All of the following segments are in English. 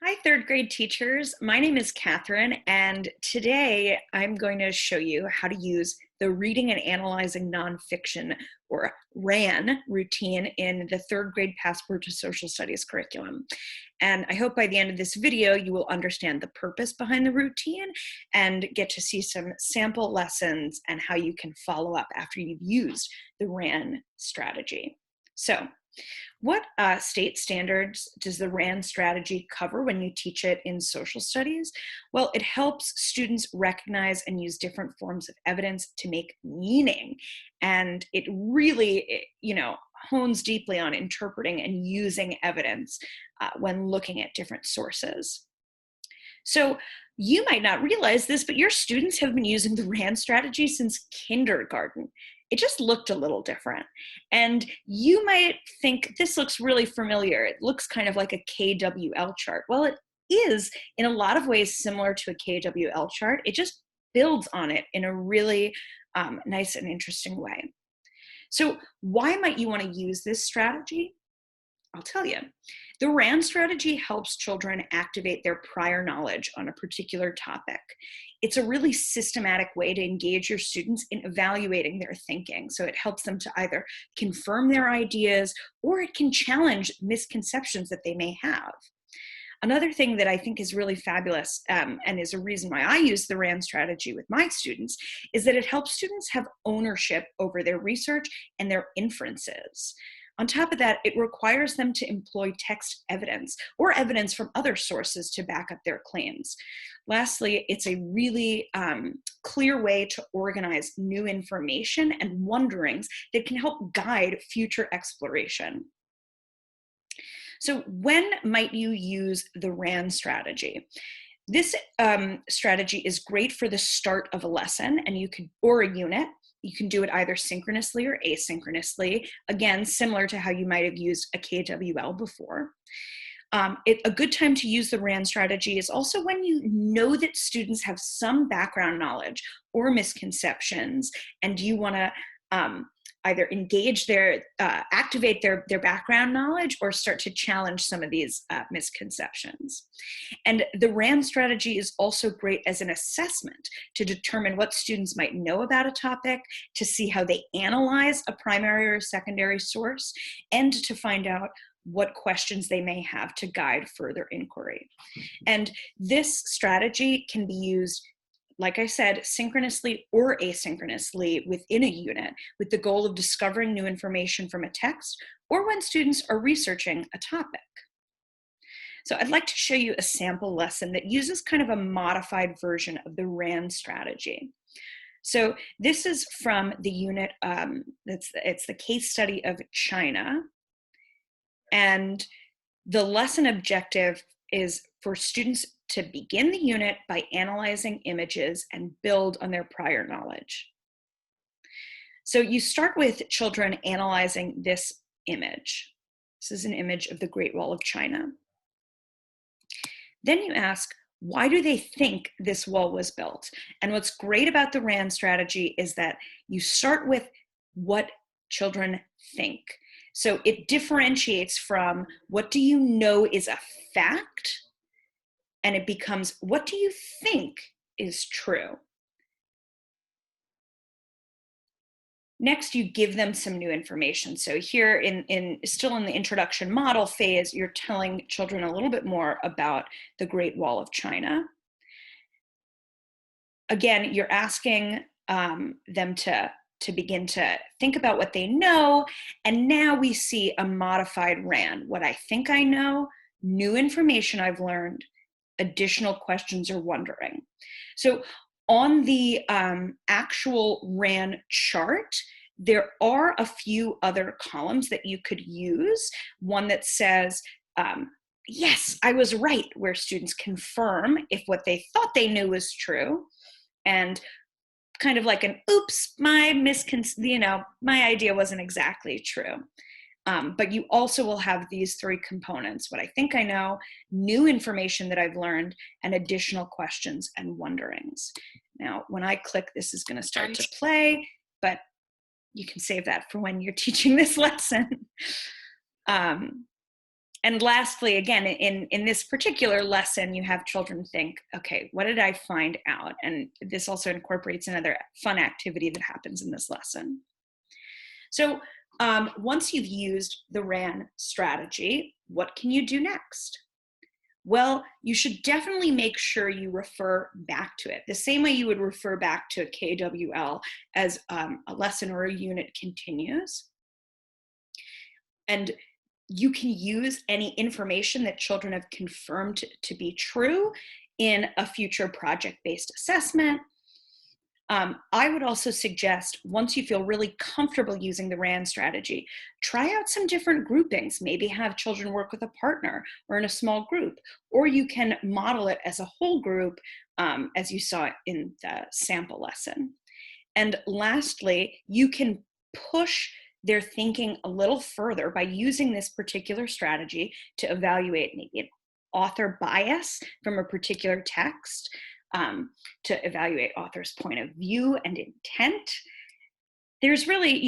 Hi, third grade teachers. My name is Catherine, and today I'm going to show you how to use the Reading and Analyzing Nonfiction, or RAN, routine in the third grade Passport to Social Studies curriculum. And I hope by the end of this video, you will understand the purpose behind the routine and get to see some sample lessons and how you can follow up after you've used the RAN strategy. So, what state standards does the RAN strategy cover when you teach it in social studies? Well, it helps students recognize and use different forms of evidence to make meaning. And it really, hones deeply on interpreting and using evidence when looking at different sources. So you might not realize this, but your students have been using the RAN strategy since kindergarten. It just looked a little different. And you might think this looks really familiar. It looks kind of like a KWL chart. Well, it is in a lot of ways similar to a KWL chart. It just builds on it in a really nice and interesting way. So why might you want to use this strategy? I'll tell you. The RAN strategy helps children activate their prior knowledge on a particular topic. It's a really systematic way to engage your students in evaluating their thinking. So it helps them to either confirm their ideas or it can challenge misconceptions that they may have. Another thing that I think is really fabulous and is a reason why I use the RAN strategy with my students is that it helps students have ownership over their research and their inferences. On top of that, it requires them to employ text evidence or evidence from other sources to back up their claims. Lastly, it's a really clear way to organize new information and wonderings that can help guide future exploration. So when might you use the RAN strategy? This strategy is great for the start of a lesson or a unit. You can do it either synchronously or asynchronously. Again, similar to how you might have used a KWL before. A good time to use the RAN strategy is also when you know that students have some background knowledge or misconceptions, and you want to either activate their background knowledge or start to challenge some of these misconceptions. And the RAN strategy is also great as an assessment to determine what students might know about a topic, to see how they analyze a primary or secondary source, and to find out what questions they may have to guide further inquiry. And this strategy can be used, like I said, synchronously or asynchronously within a unit with the goal of discovering new information from a text or when students are researching a topic. So I'd like to show you a sample lesson that uses kind of a modified version of the RAN strategy. So this is from the unit, it's the case study of China. And the lesson objective is for students to begin the unit by analyzing images and build on their prior knowledge. So you start with children analyzing this image. This is an image of the Great Wall of China. Then you ask, why do they think this wall was built? And what's great about the RAN strategy is that you start with what children think. So it differentiates from what do you know is a fact, and it becomes what do you think is true. Next, you give them some new information. So here, still in the introduction model phase, you're telling children a little bit more about the Great Wall of China. Again, you're asking them to begin to think about what they know. And now we see a modified RAN. What I think I know, new information I've learned, additional questions or wondering. So on the actual RAN chart, there are a few other columns that you could use. One that says, yes, I was right, where students confirm if what they thought they knew was true. And kind of like an, oops, my idea wasn't exactly true. But you also will have these three components: what I think I know, new information that I've learned, and additional questions and wonderings. Now, when I click, this is going to start to play, but you can save that for when you're teaching this lesson. And lastly, again, in this particular lesson, you have children think, okay, what did I find out? And this also incorporates another fun activity that happens in this lesson. So once you've used the RAN strategy, what can you do next? Well, you should definitely make sure you refer back to it, the same way you would refer back to a KWL as a lesson or a unit continues. And you can use any information that children have confirmed to be true in a future project-based assessment. I would also suggest, once you feel really comfortable using the RAN strategy, try out some different groupings. Maybe have children work with a partner or in a small group, or you can model it as a whole group, as you saw in the sample lesson. And lastly, you can push their thinking a little further by using this particular strategy to evaluate maybe an author bias from a particular text, to evaluate author's point of view and intent. There's really,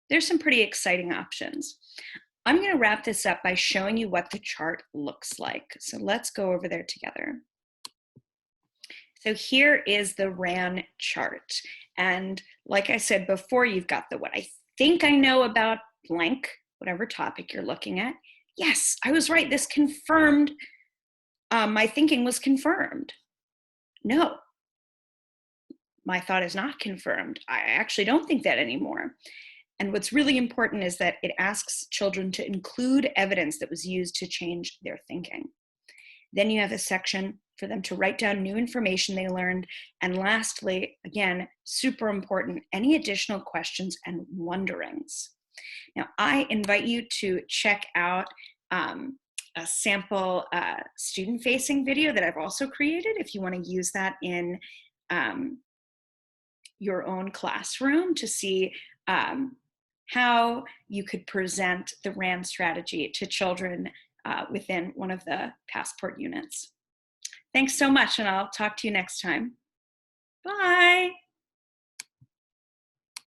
there's some pretty exciting options. I'm going to wrap this up by showing you what the chart looks like. So let's go over there together. So here is the RAN chart. And like I said before, you've got the what I think I know about blank, whatever topic you're looking at. Yes, I was right. This confirmed, my thinking was confirmed. No, my thought is not confirmed. I actually don't think that anymore. And what's really important is that it asks children to include evidence that was used to change their thinking. Then you have a section for them to write down new information they learned. And lastly, again, super important, any additional questions and wonderings. Now, I invite you to check out a sample student-facing video that I've also created if you want to use that in your own classroom to see how you could present the RAN strategy to children within one of the Passport units. Thanks so much, and I'll talk to you next time. Bye.